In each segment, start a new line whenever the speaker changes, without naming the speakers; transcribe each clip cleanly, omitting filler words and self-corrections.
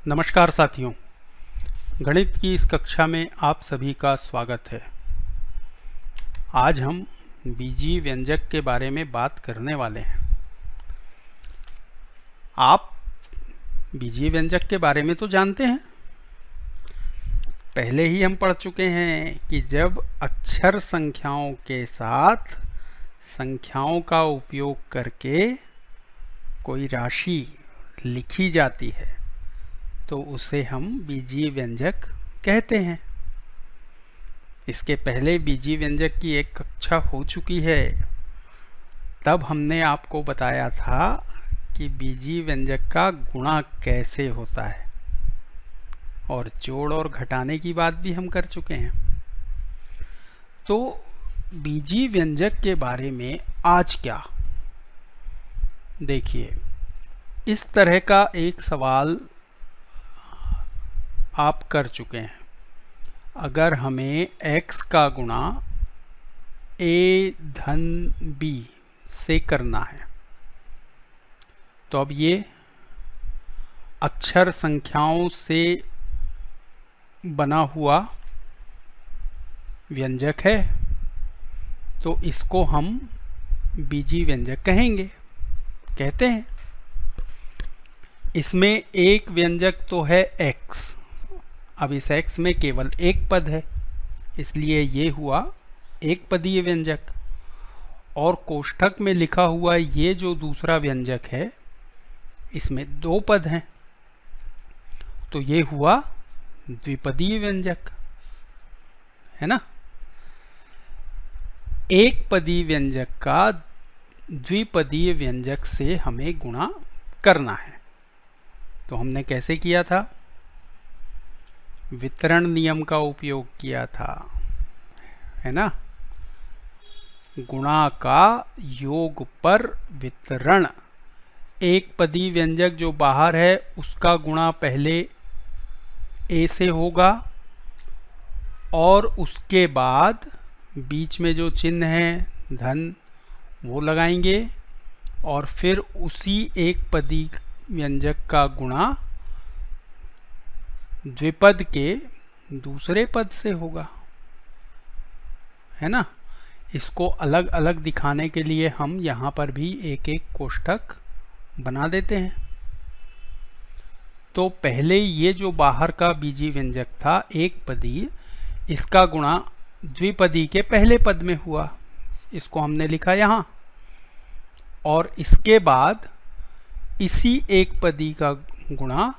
नमस्कार साथियों, गणित की इस कक्षा में आप सभी का स्वागत है। आज हम बीजीय व्यंजक के बारे में बात करने वाले हैं। आप बीजीय व्यंजक के बारे में तो जानते हैं, पहले ही हम पढ़ चुके हैं कि जब अक्षर संख्याओं के साथ संख्याओं का उपयोग करके कोई राशि लिखी जाती है तो उसे हम बीजीय व्यंजक कहते हैं। इसके पहले बीजीय व्यंजक की एक कक्षा हो चुकी है, तब हमने आपको बताया था कि बीजीय व्यंजक का गुणा कैसे होता है और जोड़ और घटाने की बात भी हम कर चुके हैं। तो बीजीय व्यंजक के बारे में आज क्या, देखिए, इस तरह का एक सवाल आप कर चुके हैं। अगर हमें x का गुणा a धन b से करना है तो अब ये अक्षर संख्याओं से बना हुआ व्यंजक है, तो इसको हम बीजीय व्यंजक कहते हैं। इसमें एक व्यंजक तो है x। अब इस x में केवल एक पद है, इसलिए ये हुआ एक पदीय व्यंजक। और कोष्ठक में लिखा हुआ ये जो दूसरा व्यंजक है, इसमें दो पद हैं, तो ये हुआ द्विपदीय व्यंजक, है ना। एक पदीय व्यंजक का द्विपदीय व्यंजक से हमें गुणा करना है। तो हमने कैसे किया था? वितरण नियम का उपयोग किया था, है ना। गुणा का योग पर वितरण। एक पदी व्यंजक जो बाहर है उसका गुणा पहले a से होगा और उसके बाद बीच में जो चिन्ह है धन वो लगाएंगे और फिर उसी एक पदी व्यंजक का गुणा द्विपद के दूसरे पद से होगा, है ना। इसको अलग अलग दिखाने के लिए हम यहाँ पर भी एक एक कोष्ठक बना देते हैं। तो पहले ये जो बाहर का बीजीय व्यंजक था एक पदी, इसका गुणा द्विपदी के पहले पद में हुआ, इसको हमने लिखा यहाँ। और इसके बाद इसी एक पदी का गुणा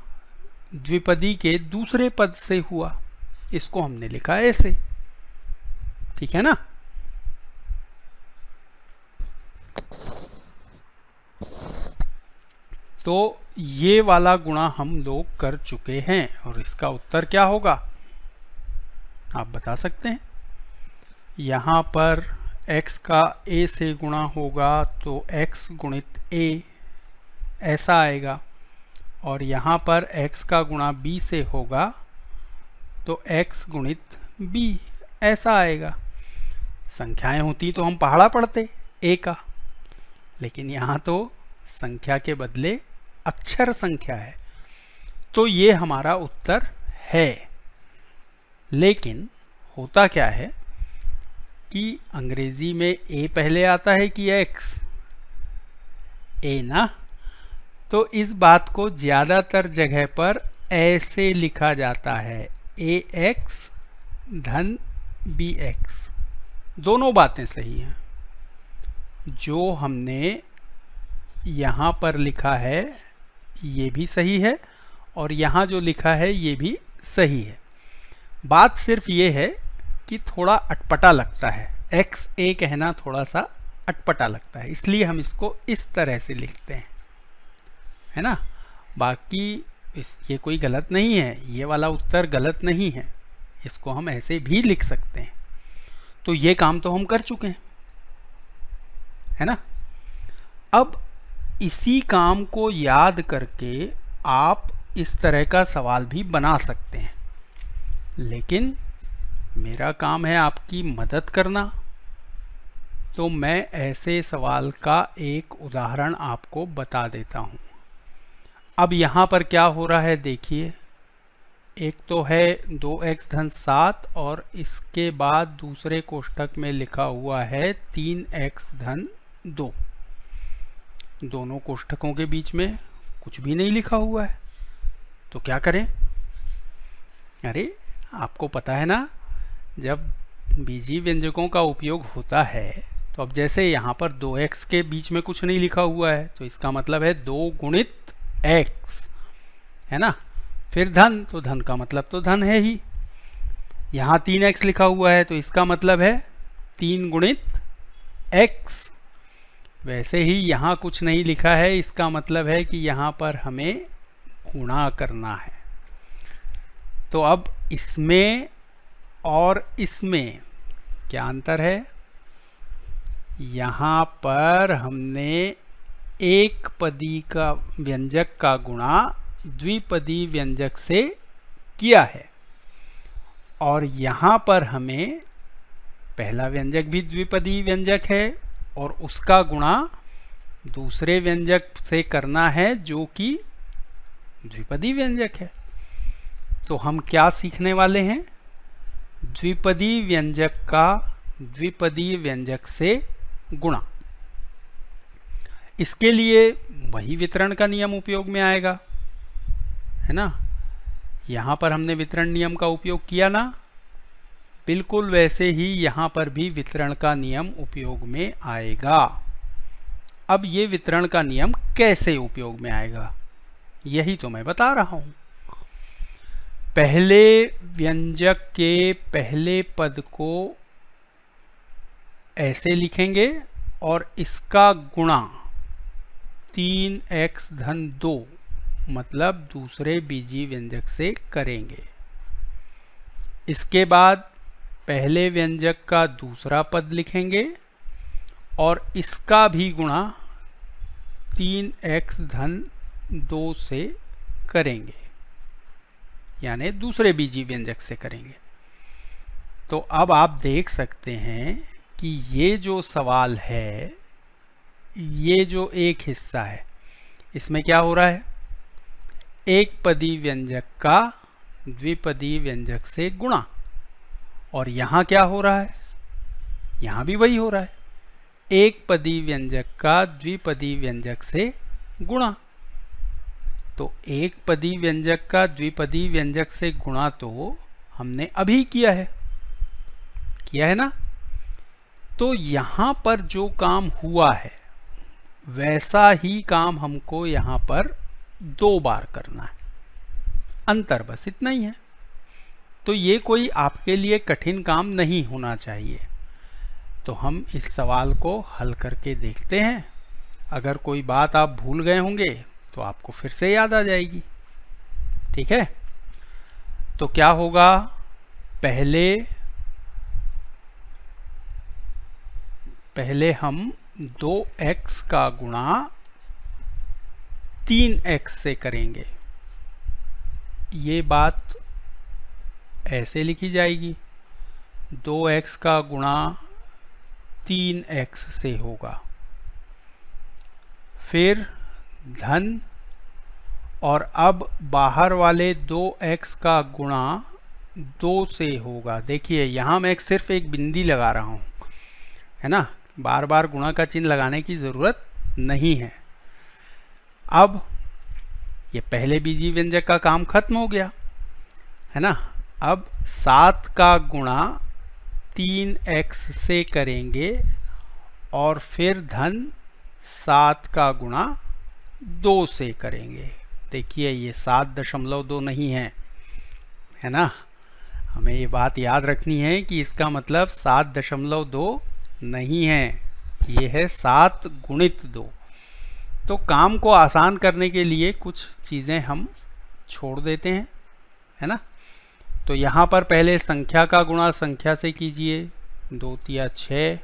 द्विपदी के दूसरे पद से हुआ, इसको हमने लिखा ऐसे, ठीक है ना। तो ये वाला गुणा हम लोग कर चुके हैं और इसका उत्तर क्या होगा आप बता सकते हैं। यहाँ पर x का a से गुणा होगा तो x गुणित a ऐसा आएगा, और यहाँ पर x का गुणा b से होगा तो x गुणित b ऐसा आएगा। संख्याएं होती तो हम पहाड़ा पढ़ते a का, लेकिन यहाँ तो संख्या के बदले अक्षर संख्या है, तो ये हमारा उत्तर है। लेकिन होता क्या है कि अंग्रेजी में a पहले आता है कि x, a ना, तो इस बात को ज़्यादातर जगह पर ऐसे लिखा जाता है ax धन bx। दोनों बातें सही हैं। जो हमने यहाँ पर लिखा है ये भी सही है और यहाँ जो लिखा है ये भी सही है। बात सिर्फ ये है कि थोड़ा अटपटा लगता है, एक्स ए कहना थोड़ा सा अटपटा लगता है, इसलिए हम इसको इस तरह से लिखते हैं, है ना। बाकी ये कोई गलत नहीं है, ये वाला उत्तर गलत नहीं है, इसको हम ऐसे भी लिख सकते हैं। तो ये काम तो हम कर चुके हैं, है ना। अब इसी काम को याद करके आप इस तरह का सवाल भी बना सकते हैं, लेकिन मेरा काम है आपकी मदद करना, तो मैं ऐसे सवाल का एक उदाहरण आपको बता देता हूँ। अब यहाँ पर क्या हो रहा है देखिए, एक तो है 2x धन 7 और इसके बाद दूसरे कोष्ठक में लिखा हुआ है 3x धन 2। दोनों कोष्ठकों के बीच में कुछ भी नहीं लिखा हुआ है, तो क्या करें? अरे आपको पता है ना, जब बीजीय व्यंजकों का उपयोग होता है तो अब जैसे यहाँ पर 2x के बीच में कुछ नहीं लिखा हुआ है तो इसका मतलब है 2 गुणित x, है ना। फिर धन, तो धन का मतलब तो धन है ही। यहाँ 3x लिखा हुआ है तो इसका मतलब है 3 गुणित x। वैसे ही यहाँ कुछ नहीं लिखा है, इसका मतलब है कि यहाँ पर हमें गुणा करना है। तो अब इसमें और इसमें क्या अंतर है? यहाँ पर हमने एक पदी का व्यंजक का गुणा द्विपदी व्यंजक से किया है, और यहाँ पर हमें पहला व्यंजक भी द्विपदी व्यंजक है और उसका गुणा दूसरे व्यंजक से करना है जो कि द्विपदी व्यंजक है। तो हम क्या सीखने वाले हैं? द्विपदी व्यंजक का द्विपदी व्यंजक से गुणा। इसके लिए वही वितरण का नियम उपयोग में आएगा, है ना। यहाँ पर हमने वितरण नियम का उपयोग किया ना, बिल्कुल वैसे ही यहाँ पर भी वितरण का नियम उपयोग में आएगा। अब ये वितरण का नियम कैसे उपयोग में आएगा, यही तो मैं बता रहा हूँ। पहले व्यंजक के पहले पद को ऐसे लिखेंगे और इसका गुणा 3x धन 2 मतलब दूसरे बीजीय व्यंजक से करेंगे। इसके बाद पहले व्यंजक का दूसरा पद लिखेंगे और इसका भी गुणा 3x धन 2 से करेंगे, यानी दूसरे बीजीय व्यंजक से करेंगे। तो अब आप देख सकते हैं कि ये जो सवाल है, ये जो एक हिस्सा है, इसमें क्या हो रहा है? एक पदी व्यंजक का द्विपदी व्यंजक से गुणा, और यहाँ क्या हो रहा है? यहाँ भी वही हो रहा है, एक पदी व्यंजक का द्विपदी व्यंजक से गुणा। तो एक पदी व्यंजक का द्विपदी व्यंजक से गुणा तो हमने अभी किया है ना। तो यहाँ पर जो काम हुआ है वैसा ही काम हमको यहाँ पर 2 बार करना है, अंतर बस इतना ही है। तो ये कोई आपके लिए कठिन काम नहीं होना चाहिए। तो हम इस सवाल को हल करके देखते हैं। अगर कोई बात आप भूल गए होंगे तो आपको फिर से याद आ जाएगी, ठीक है। तो क्या होगा? पहले हम 2x का गुणा 3x से करेंगे। ये बात ऐसे लिखी जाएगी, 2x का गुणा 3x से होगा। फिर धन, और अब बाहर वाले 2x का गुणा 2 से होगा। देखिए यहाँ मैं सिर्फ एक बिंदी लगा रहा हूँ, है ना, बार बार गुणा का चिन्ह लगाने की ज़रूरत नहीं है। अब ये पहले बीजीय व्यंजक का काम खत्म हो गया, है ना। अब 7 का गुणा 3x से करेंगे और फिर धन 7 का गुणा 2 से करेंगे। देखिए ये 7.2 नहीं है, है ना। हमें ये बात याद रखनी है कि इसका मतलब 7.2 नहीं है, ये है 7 गुणित 2। तो काम को आसान करने के लिए कुछ चीज़ें हम छोड़ देते हैं, है ना। तो यहाँ पर पहले संख्या का गुणा संख्या से कीजिए, 2 तिया 6।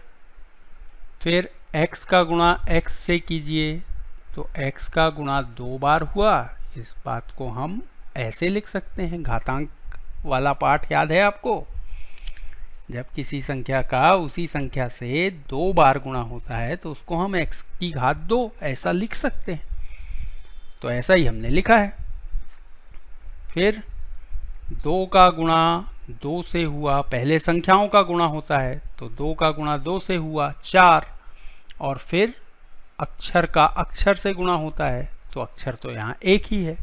फिर x का गुणा x से कीजिए, तो x का गुणा 2 बार हुआ। इस बात को हम ऐसे लिख सकते हैं, घातांक वाला पाठ याद है आपको? जब किसी संख्या का उसी संख्या से 2 बार गुणा होता है तो उसको हम x की घात 2 ऐसा लिख सकते हैं। तो ऐसा ही हमने लिखा है। फिर 2 का गुणा 2 से हुआ, पहले संख्याओं का गुणा होता है, तो 2 का गुणा 2 से हुआ 4, और फिर अक्षर का अक्षर से गुणा होता है, तो अक्षर तो यहाँ एक ही है,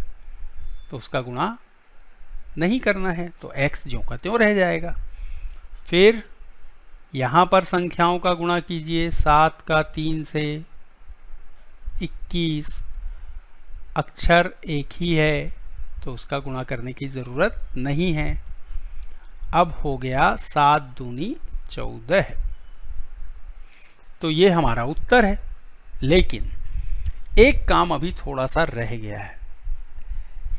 तो उसका गुणा नहीं करना है, तो x ज्यों का त्यों रह जाएगा। फिर यहाँ पर संख्याओं का गुणा कीजिए, 7 का 3 से 21, अक्षर एक ही है, तो उसका गुणा करने की ज़रूरत नहीं है। अब हो गया 7 दूनी 14, तो ये हमारा उत्तर है। लेकिन एक काम अभी थोड़ा सा रह गया है।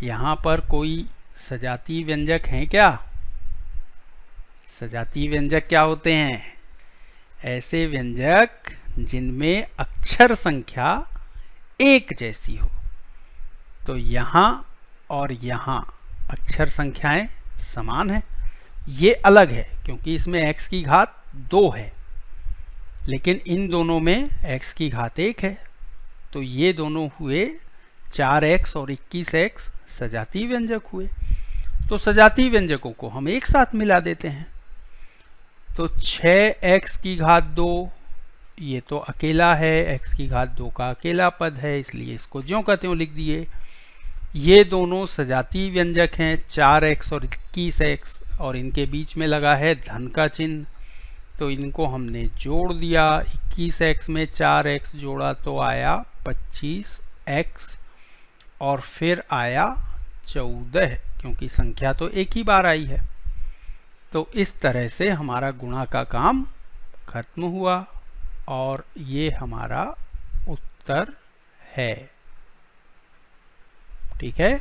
यहाँ पर कोई सजातीय व्यंजक हैं क्या? सजातीय व्यंजक क्या होते हैं? ऐसे व्यंजक जिनमें अक्षर संख्या एक जैसी हो। तो यहाँ और यहाँ अक्षर संख्याएं समान हैं। ये अलग है क्योंकि इसमें x की घात 2 है, लेकिन इन दोनों में x की घात 1 है। तो ये दोनों हुए 4x और 21x सजातीय व्यंजक हुए। तो सजातीय व्यंजकों को हम एक साथ मिला देते हैं। तो 6x की घात 2, ये तो अकेला है, x की घात 2 का अकेला पद है, इसलिए इसको ज्यों का त्यों लिख दिए। ये दोनों सजातीय व्यंजक हैं, 4x और 21x, और इनके बीच में लगा है धन का चिन्ह, तो इनको हमने जोड़ दिया। 21x में 4x जोड़ा तो आया 25x, और फिर आया 14, क्योंकि संख्या तो एक ही बार आई है। तो इस तरह से हमारा गुणा का काम खत्म हुआ, और ये हमारा उत्तर है। ठीक है,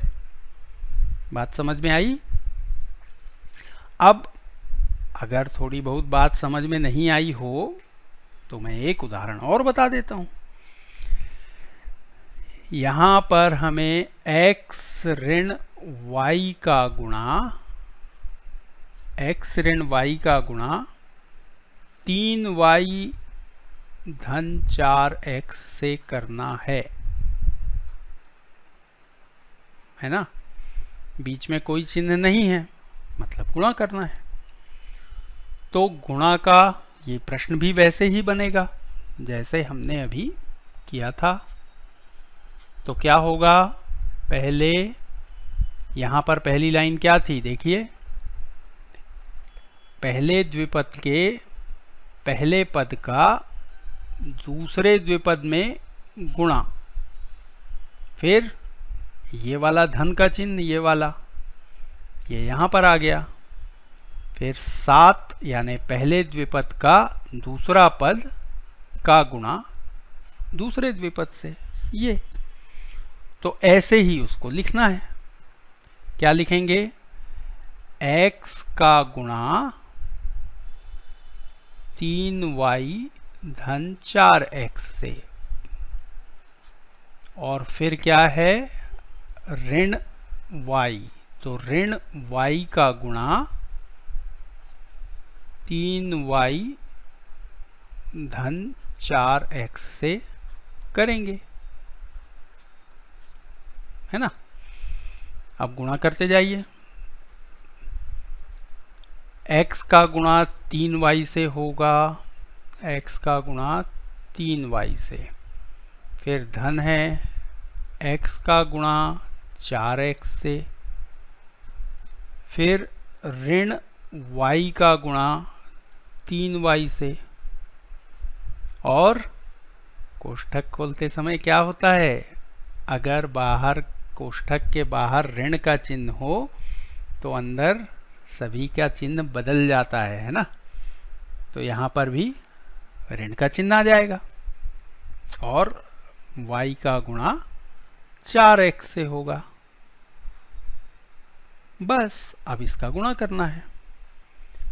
बात समझ में आई? अब अगर थोड़ी बहुत बात समझ में नहीं आई हो तो मैं एक उदाहरण और बता देता हूं। यहां पर हमें x ऋण y का गुणा, x ऋण y का गुणा 3y धन 4x से करना है ना? बीच में कोई चिन्ह नहीं है, मतलब गुणा करना है। तो गुणा का ये प्रश्न भी वैसे ही बनेगा जैसे हमने अभी किया था। तो क्या होगा? पहले यहां पर पहली लाइन क्या थी? देखिए, पहले द्विपद के पहले पद का दूसरे द्विपद में गुणा, फिर ये वाला धन का चिन्ह, ये वाला, ये यहां पर आ गया। फिर 7 यानी पहले द्विपद का दूसरा पद का गुणा दूसरे द्विपद से, ये। तो ऐसे ही उसको लिखना है। क्या लिखेंगे? x का गुणा 3y धन 4x से, और फिर क्या है? ऋण y, तो ऋण y का गुणा 3y धन 4x से करेंगे, है ना? अब गुणा करते जाइए। x का गुणा 3y से होगा, x का गुणा 3y से। फिर धन है x का गुणा 4x से, फिर ऋण y का गुणा 3y से, और कोष्ठक खोलते समय क्या होता है? अगर बाहर कोष्ठक के बाहर ऋण का चिन्ह हो तो अंदर सभी का चिन्ह बदल जाता है ना? तो यहाँ पर भी ऋण का चिन्ह आ जाएगा, और y का गुणा 4x से होगा। बस अब इसका गुणा करना है।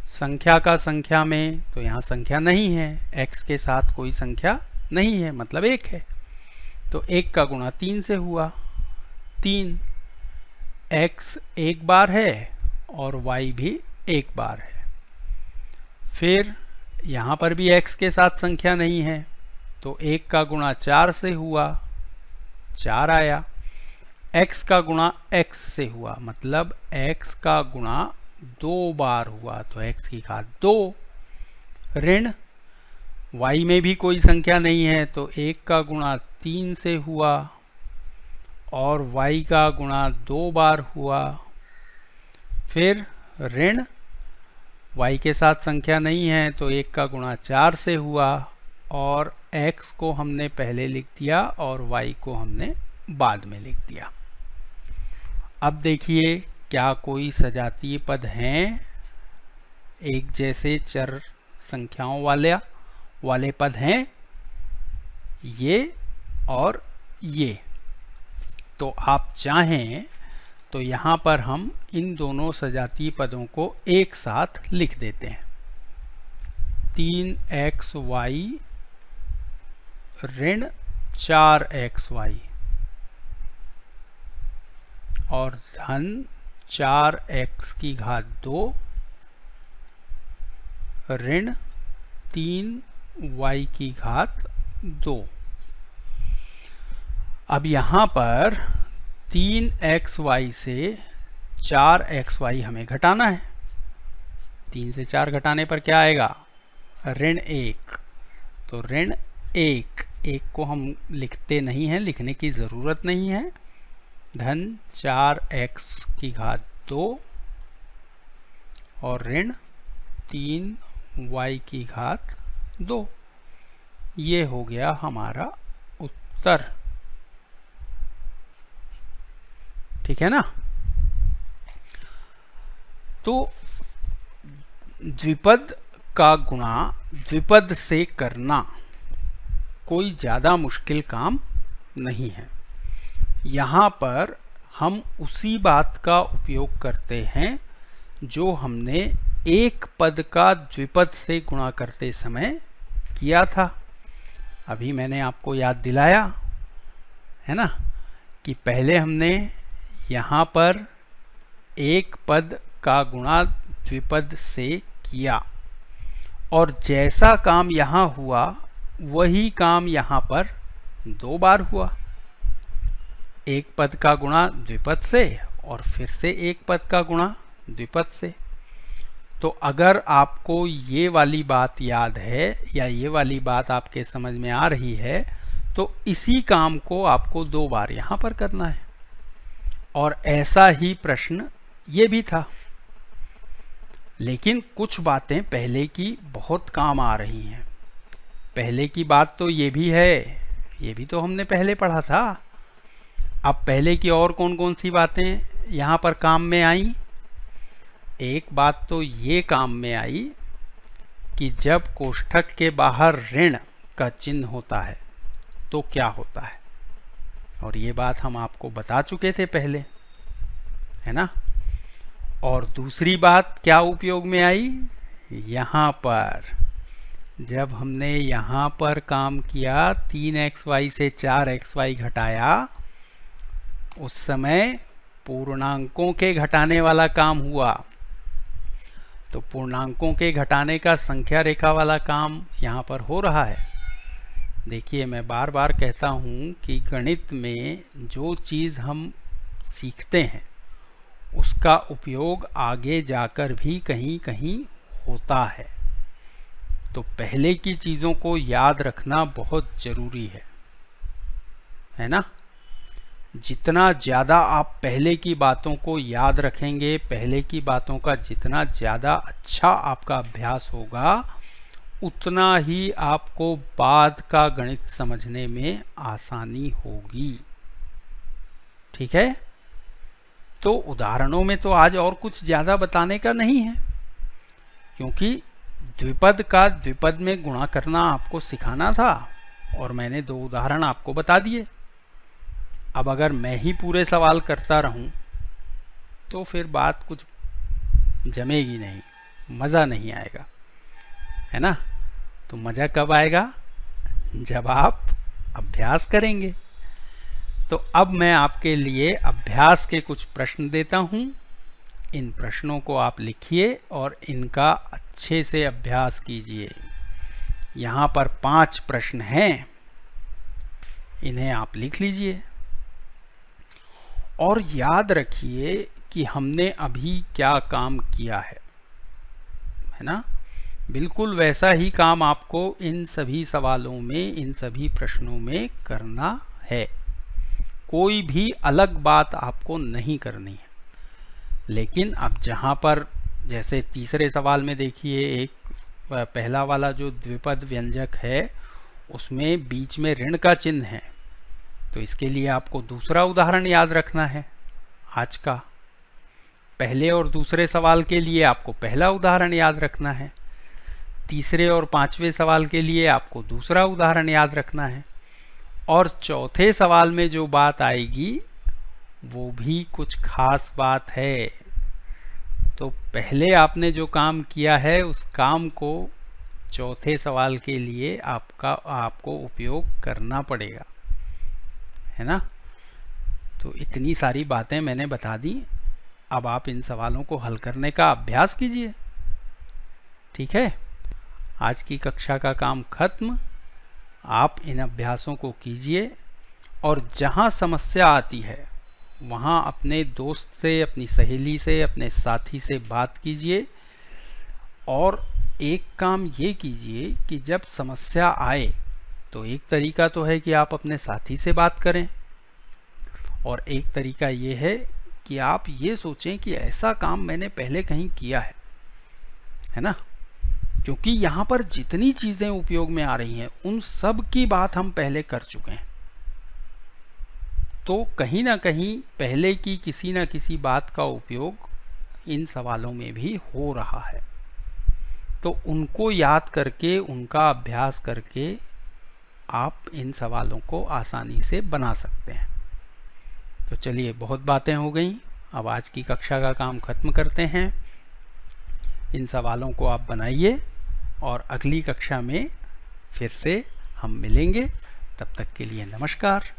संख्या का संख्या में, तो यहाँ संख्या नहीं है, x के साथ कोई संख्या नहीं है, मतलब 1 है। तो 1 का गुणा 3 से हुआ 3। x एक बार है और y भी एक बार है। फिर यहाँ पर भी x के साथ संख्या नहीं है, तो 1 का गुणा 4 से हुआ 4 आया। x का गुणा x से हुआ, मतलब x का गुणा 2 बार हुआ तो x की घात 2, ऋण y में भी कोई संख्या नहीं है तो 1 का गुणा 3 से हुआ और y का गुणा 2 बार हुआ, फिर ऋण y के साथ संख्या नहीं है तो 1 का गुणा 4 से हुआ और x को हमने पहले लिख दिया और y को हमने बाद में लिख दिया। अब देखिए क्या कोई सजातीय पद हैं एक जैसे चर संख्याओं वाले पद हैं, ये और ये। तो आप चाहें तो यहाँ पर हम इन दोनों सजातीय पदों को एक साथ लिख देते हैं। 3xy ऋण 4xy और धन 4x की घात 2 ऋण 3y की घात 2। अब यहाँ पर 3xy से 4xy हमें घटाना है। 3 से 4 घटाने पर क्या आएगा? ऋण 1। तो ऋण 1 को हम लिखते नहीं हैं, लिखने की ज़रूरत नहीं है। धन 4x की घात 2 और ऋण 3y की घात 2। ये हो गया हमारा उत्तर। ठीक है ना? तो द्विपद का गुणा द्विपद से करना कोई ज़्यादा मुश्किल काम नहीं है। यहाँ पर हम उसी बात का उपयोग करते हैं जो हमने एक पद का द्विपद से गुणा करते समय किया था। अभी मैंने आपको याद दिलाया है ना कि पहले हमने यहाँ पर एक पद का गुणा द्विपद से किया और जैसा काम यहाँ हुआ वही काम यहाँ पर 2 बार हुआ। एक पद का गुणा द्विपद से और फिर से एक पद का गुणा द्विपद से। तो अगर आपको ये वाली बात याद है या ये वाली बात आपके समझ में आ रही है तो इसी काम को आपको 2 बार यहाँ पर करना है। और ऐसा ही प्रश्न ये भी था, लेकिन कुछ बातें पहले की बहुत काम आ रही हैं। पहले की बात तो ये भी है, ये भी तो हमने पहले पढ़ा था। अब पहले की और कौन कौन सी बातें यहाँ पर काम में आई? एक बात तो ये काम में आई कि जब कोष्ठक के बाहर ऋण का चिन्ह होता है तो क्या होता है, और ये बात हम आपको बता चुके थे पहले, है ना। और दूसरी बात क्या उपयोग में आई? यहाँ पर जब हमने यहाँ पर काम किया 3xy से 4xy घटाया, उस समय पूर्णांकों के घटाने वाला काम हुआ। तो पूर्णांकों के घटाने का संख्या रेखा वाला काम यहाँ पर हो रहा है। देखिए, मैं बार बार कहता हूँ कि गणित में जो चीज़ हम सीखते हैं उसका उपयोग आगे जाकर भी कहीं कहीं होता है। तो पहले की चीज़ों को याद रखना बहुत ज़रूरी है ना। जितना ज़्यादा आप पहले की बातों को याद रखेंगे, पहले की बातों का जितना ज़्यादा अच्छा आपका अभ्यास होगा, उतना ही आपको बाद का गणित समझने में आसानी होगी। ठीक है? तो उदाहरणों में तो आज और कुछ ज़्यादा बताने का नहीं है, क्योंकि द्विपद का द्विपद में गुणा करना आपको सिखाना था और मैंने 2 उदाहरण आपको बता दिए। अब अगर मैं ही पूरे सवाल करता रहूं तो फिर बात कुछ जमेगी नहीं, मज़ा नहीं आएगा, है ना। तो मज़ा कब आएगा? जब आप अभ्यास करेंगे। तो अब मैं आपके लिए अभ्यास के कुछ प्रश्न देता हूं। इन प्रश्नों को आप लिखिए और इनका अच्छे से अभ्यास कीजिए। यहाँ पर 5 प्रश्न हैं, इन्हें आप लिख लीजिए और याद रखिए कि हमने अभी क्या काम किया है ना। बिल्कुल वैसा ही काम आपको इन सभी सवालों में, इन सभी प्रश्नों में करना है। कोई भी अलग बात आपको नहीं करनी है। लेकिन अब जहाँ पर जैसे तीसरे सवाल में देखिए, एक पहला वाला जो द्विपद व्यंजक है उसमें बीच में ऋण का चिन्ह है, तो इसके लिए आपको दूसरा उदाहरण याद रखना है आज का। पहले और दूसरे सवाल के लिए आपको पहला उदाहरण याद रखना है, तीसरे और पांचवें सवाल के लिए आपको दूसरा उदाहरण याद रखना है, और चौथे सवाल में जो बात आएगी वो भी कुछ खास बात है। तो पहले आपने जो काम किया है उस काम को चौथे सवाल के लिए आपको उपयोग करना पड़ेगा, है ना। तो इतनी सारी बातें मैंने बता दी। अब आप इन सवालों को हल करने का अभ्यास कीजिए। ठीक है, आज की कक्षा का काम खत्म। आप इन अभ्यासों को कीजिए और जहां समस्या आती है वहां अपने दोस्त से, अपनी सहेली से, अपने साथी से बात कीजिए। और एक काम ये कीजिए कि जब समस्या आए तो एक तरीका तो है कि आप अपने साथी से बात करें, और एक तरीका ये है कि आप ये सोचें कि ऐसा काम मैंने पहले कहीं किया है ना। क्योंकि यहाँ पर जितनी चीजें उपयोग में आ रही हैं उन सब की बात हम पहले कर चुके हैं, तो कहीं ना कहीं पहले की किसी ना किसी बात का उपयोग इन सवालों में भी हो रहा है। तो उनको याद करके, उनका अभ्यास करके आप इन सवालों को आसानी से बना सकते हैं। तो चलिए, बहुत बातें हो गई, अब आज की कक्षा का काम खत्म करते हैं। इन सवालों को आप बनाइए और अगली कक्षा में फिर से हम मिलेंगे। तब तक के लिए नमस्कार।